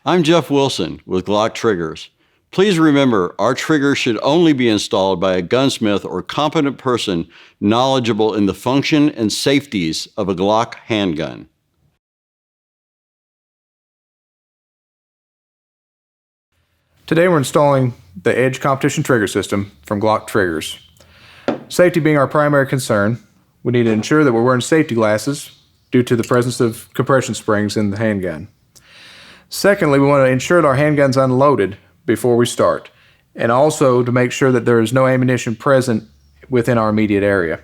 I'm Jeff Wilson with GlockTriggers. Please remember, our trigger should only be installed by a gunsmith or competent person knowledgeable in the function and safeties of a Glock handgun. Today we're installing the Edge competition trigger system from GlockTriggers. Safety being our primary concern, we need to ensure that we're wearing safety glasses due to the presence of compression springs in the handgun. Secondly, we want to ensure that our handgun's unloaded before we start, and also to make sure that there is no ammunition present within our immediate area.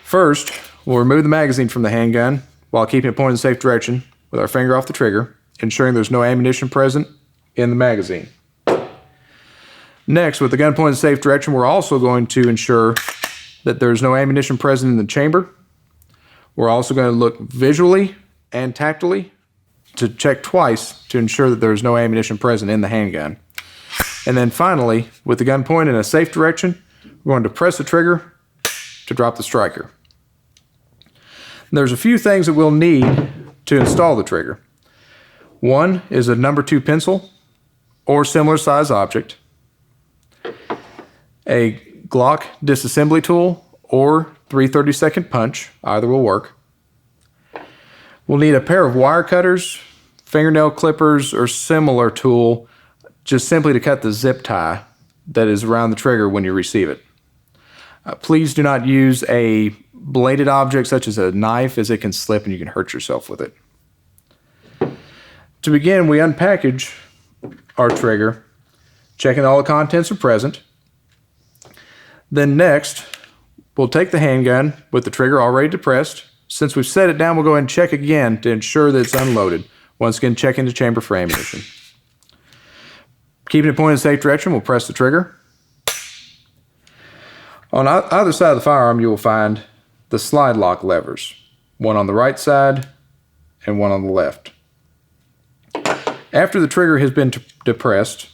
First, we'll remove the magazine from the handgun while keeping it pointed in the safe direction with our finger off the trigger, ensuring there's no ammunition present in the magazine. Next, with the gun pointed in the safe direction, we're also going to ensure that there's no ammunition present in the chamber. We're also going to look visually and tactily to check twice to ensure that there's no ammunition present in the handgun. And then finally, with the gun pointed in a safe direction, we're going to press the trigger to drop the striker. There's a few things that we'll need to install the trigger. One is a number 2 pencil or similar size object, a Glock disassembly tool or 3/32 punch, either will work. We'll need a pair of wire cutters, fingernail clippers, or similar tool just simply to cut the zip tie that is around the trigger when you receive it. Please do not use a bladed object such as a knife, as it can slip and you can hurt yourself with it. To begin, we unpackage our trigger, checking all the contents are present. Then next, we'll take the handgun with the trigger already depressed. Since we've set it down, we'll go ahead and check again to ensure that it's unloaded. Once again, check into chamber for ammunition. Keeping it pointed in a safe direction, we'll press the trigger. On either side of the firearm, you will find the slide lock levers, one on the right side and one on the left. After the trigger has been depressed,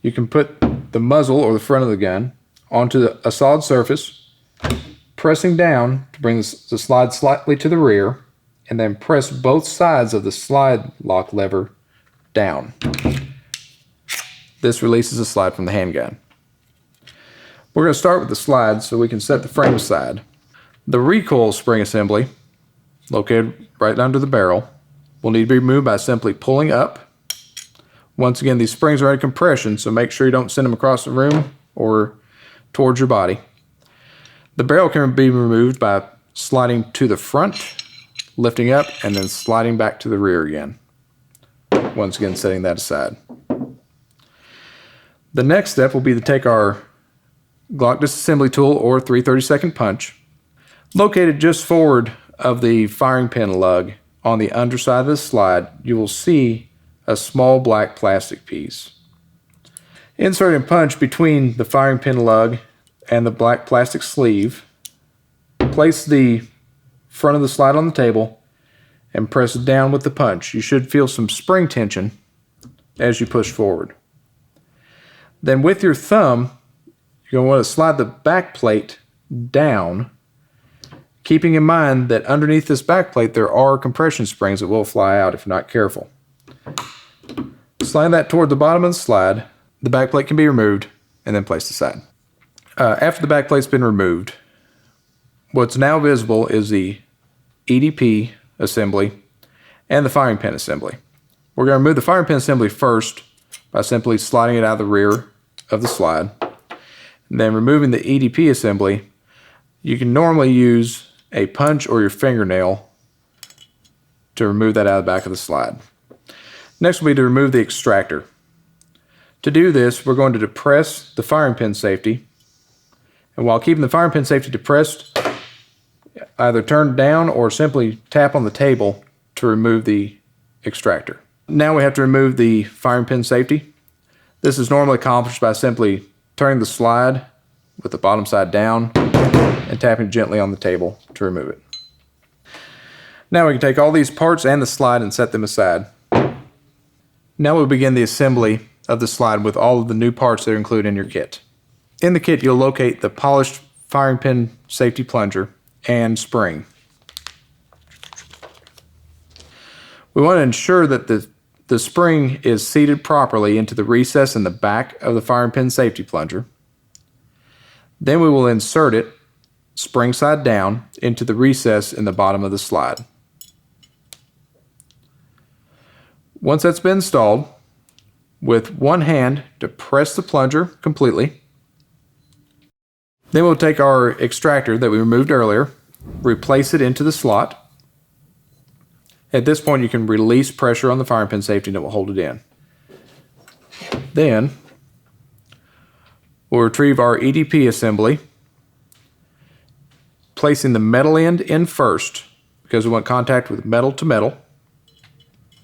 you can put the muzzle or the front of the gun onto a solid surface, pressing down to bring the slide slightly to the rear, and then press both sides of the slide lock lever down. This releases the slide from the handgun. We're going to start with the slide so we can set the frame aside. The recoil spring assembly, located right under the barrel, will need to be removed by simply pulling up. Once again, these springs are in compression, so make sure you don't send them across the room or towards your body. The barrel can be removed by sliding to the front, lifting up, and then sliding back to the rear again. Once again, setting that aside. The next step will be to take our Glock disassembly tool or 3/32 punch, located just forward of the firing pin lug on the underside of the slide. You will see a small black plastic piece. Insert and punch between the firing pin lug and the black plastic sleeve. Place the front of the slide on the table and press down with the punch. You should feel some spring tension as you push forward. Then with your thumb, you're going to want to slide the back plate down, keeping in mind that underneath this back plate there are compression springs that will fly out if you're not careful. Slide that toward the bottom of the slide. The back plate can be removed and then placed aside. After the back plate's been removed, what's now visible is the EDP assembly and the firing pin assembly. We're going to remove the firing pin assembly first by simply sliding it out of the rear of the slide. And then removing the EDP assembly, you can normally use a punch or your fingernail to remove that out of the back of the slide. Next will be to remove the extractor. To do this, we're going to depress the firing pin safety, and while keeping the firing pin safety depressed, either turn down or simply tap on the table to remove the extractor. Now we have to remove the firing pin safety. This is normally accomplished by simply turning the slide with the bottom side down and tapping gently on the table to remove it. Now we can take all these parts and the slide and set them aside. Now we'll begin the assembly of the slide with all of the new parts that are included in your kit. In the kit, you'll locate the polished firing pin safety plunger and spring. We want to ensure that the the spring is seated properly into the recess in the back of the firing pin safety plunger. Then we will insert it spring side down into the recess in the bottom of the slide. Once that's been installed, with one hand depress the plunger completely. Then we'll take our extractor that we removed earlier, replace it into the slot. At this point, you can release pressure on the firing pin safety and it will hold it in. Then we'll retrieve our EDP assembly, placing the metal end in first because we want contact with metal to metal.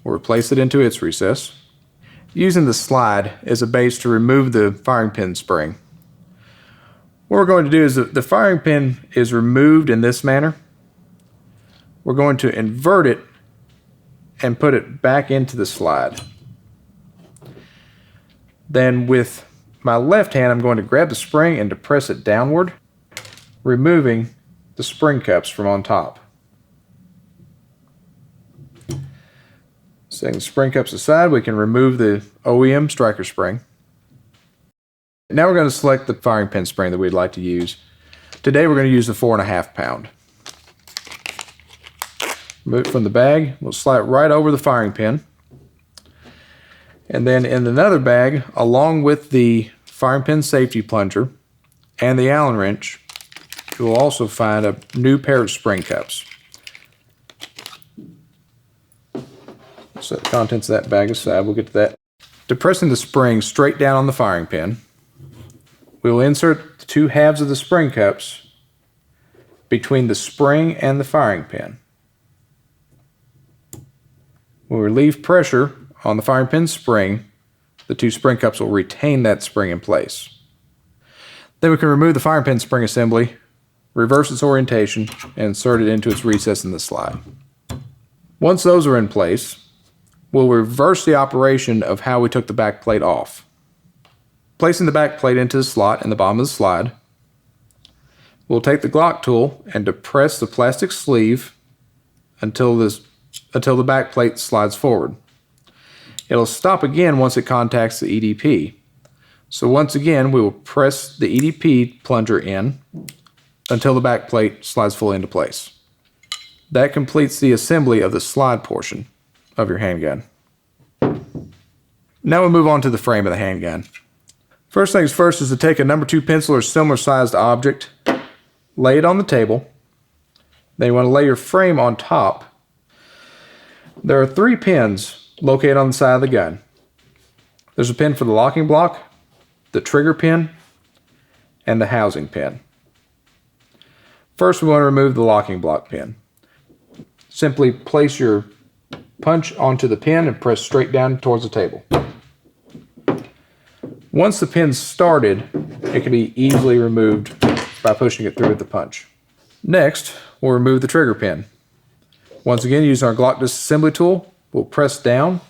We'll replace it into its recess, using the slide as a base to remove the firing pin spring. What we're going to do is the firing pin is removed in this manner. We're going to invert it and put it back into the slide. Then with my left hand, I'm going to grab the spring and depress it downward, removing the spring cups from on top. Setting the spring cups aside, we can remove the OEM striker spring. Now we're going to select the firing pin spring that we'd like to use. Today we're going to use the 4.5 pound. Remove it from the bag, we'll slide it right over the firing pin. And then in another bag, along with the firing pin safety plunger and the Allen wrench, you will also find a new pair of spring cups. Set the contents of that bag aside, we'll get to that. Depressing the spring straight down on the firing pin, we will insert the two halves of the spring cups between the spring and the firing pin. We'll relieve pressure on the firing pin spring. The two spring cups will retain that spring in place. Then we can remove the firing pin spring assembly, reverse its orientation, and insert it into its recess in the slide. Once those are in place, we'll reverse the operation of how we took the back plate off. Placing the back plate into the slot in the bottom of the slide, we'll take the Glock tool and depress the plastic sleeve until the back plate slides forward. It'll stop again once it contacts the EDP. So once again, we will press the EDP plunger in until the back plate slides fully into place. That completes the assembly of the slide portion of your handgun. Now we'll move on to the frame of the handgun. First things first is to take a number 2 pencil or similar sized object, lay it on the table. Then you want to lay your frame on top. There are 3 pins located on the side of the gun. There's a pin for the locking block, the trigger pin, and the housing pin. First, we want to remove the locking block pin. Simply place your punch onto the pin and press straight down towards the table. Once the pin's started, it can be easily removed by pushing it through with the punch. Next, we'll remove the trigger pin. Once again, using our Glock disassembly tool, we'll press down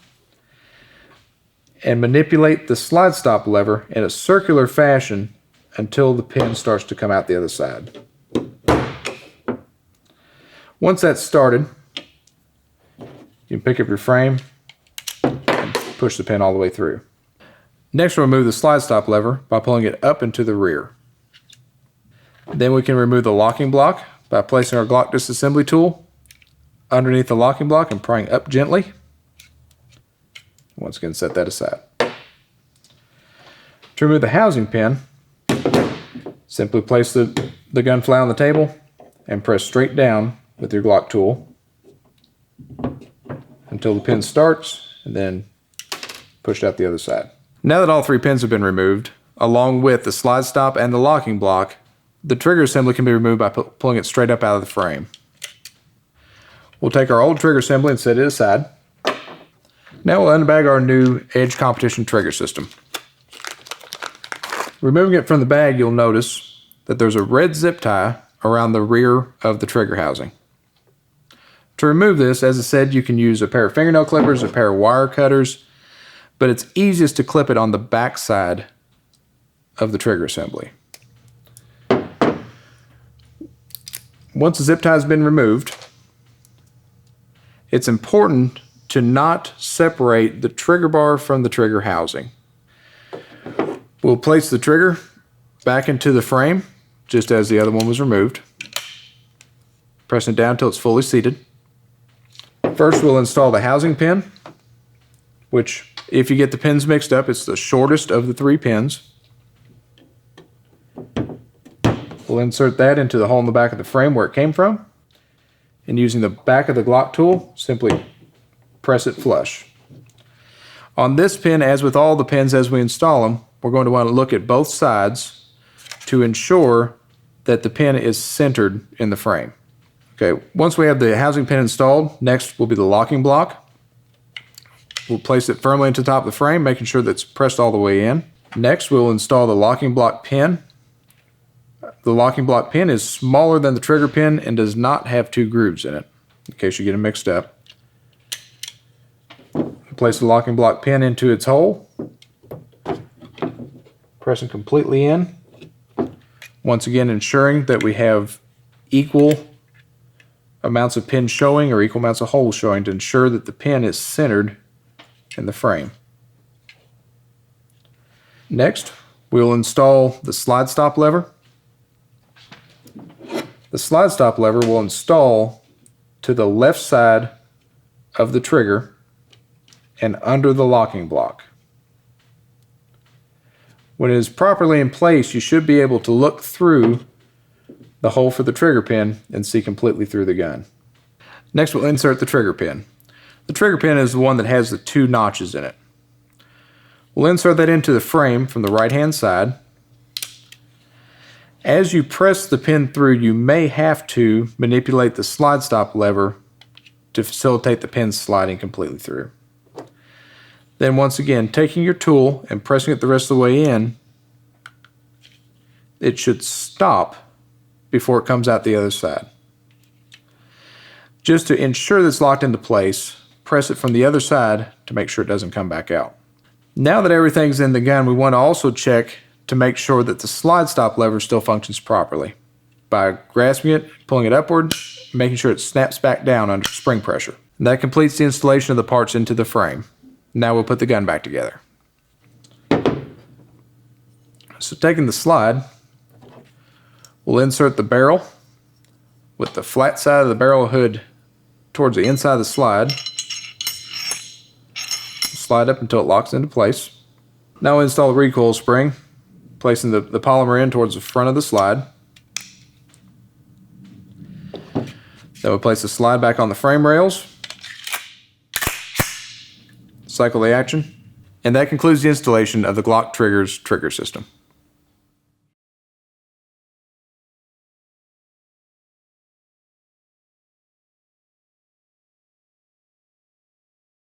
and manipulate the slide stop lever in a circular fashion until the pin starts to come out the other side. Once that's started, you can pick up your frame and push the pin all the way through. Next, we'll remove the slide stop lever by pulling it up into the rear. Then we can remove the locking block by placing our Glock disassembly tool underneath the locking block and prying up gently. Once again, set that aside. To remove the housing pin, simply place the gun flat on the table and press straight down with your Glock tool until the pin starts, and then push it out the other side. Now that all 3 pins have been removed, along with the slide stop and the locking block, the trigger assembly can be removed by pulling it straight up out of the frame. We'll take our old trigger assembly and set it aside. Now we'll unbag our new Edge Competition trigger system. Removing it from the bag, you'll notice that there's a red zip tie around the rear of the trigger housing. To remove this, as I said, you can use a pair of fingernail clippers, a pair of wire cutters, but it's easiest to clip it on the back side of the trigger assembly. Once the zip tie has been removed, it's important to not separate the trigger bar from the trigger housing. We'll place the trigger back into the frame, just as the other one was removed. Pressing it down until it's fully seated. First, we'll install the housing pin, which, if you get the pins mixed up, it's the shortest of the 3 pins. We'll insert that into the hole in the back of the frame where it came from, and using the back of the Glock tool, simply press it flush. On this pin, as with all the pins as we install them, we're going to want to look at both sides to ensure that the pin is centered in the frame. Okay, once we have the housing pin installed, next will be the locking block. We'll place it firmly into the top of the frame, making sure that it's pressed all the way in. Next, we'll install the locking block pin. The locking block pin is smaller than the trigger pin and does not have 2 grooves in it, in case you get them mixed up. Place the locking block pin into its hole, pressing completely in. Once again, ensuring that we have equal amounts of pins showing or equal amounts of holes showing to ensure that the pin is centered in the frame. Next, we'll install the slide stop lever. The slide stop lever will install to the left side of the trigger and under the locking block. When it is properly in place, you should be able to look through the hole for the trigger pin and see completely through the gun. Next, we'll insert the trigger pin. The trigger pin is the one that has the 2 notches in it. We'll insert that into the frame from the right-hand side. As you press the pin through, you may have to manipulate the slide stop lever to facilitate the pin sliding completely through. Then once again, taking your tool and pressing it the rest of the way in, it should stop before it comes out the other side. Just to ensure that it's locked into place, press it from the other side to make sure it doesn't come back out. Now that everything's in the gun, we want to also check to make sure that the slide stop lever still functions properly by grasping it, pulling it upward, making sure it snaps back down under spring pressure. And that completes the installation of the parts into the frame. Now we'll put the gun back together. So taking the slide, we'll insert the barrel with the flat side of the barrel hood towards the inside of the slide. Slide up until it locks into place. Now we'll install the recoil spring, placing the polymer in towards the front of the slide. Then we'll place the slide back on the frame rails. Cycle the action. And that concludes the installation of the GlockTriggers trigger system.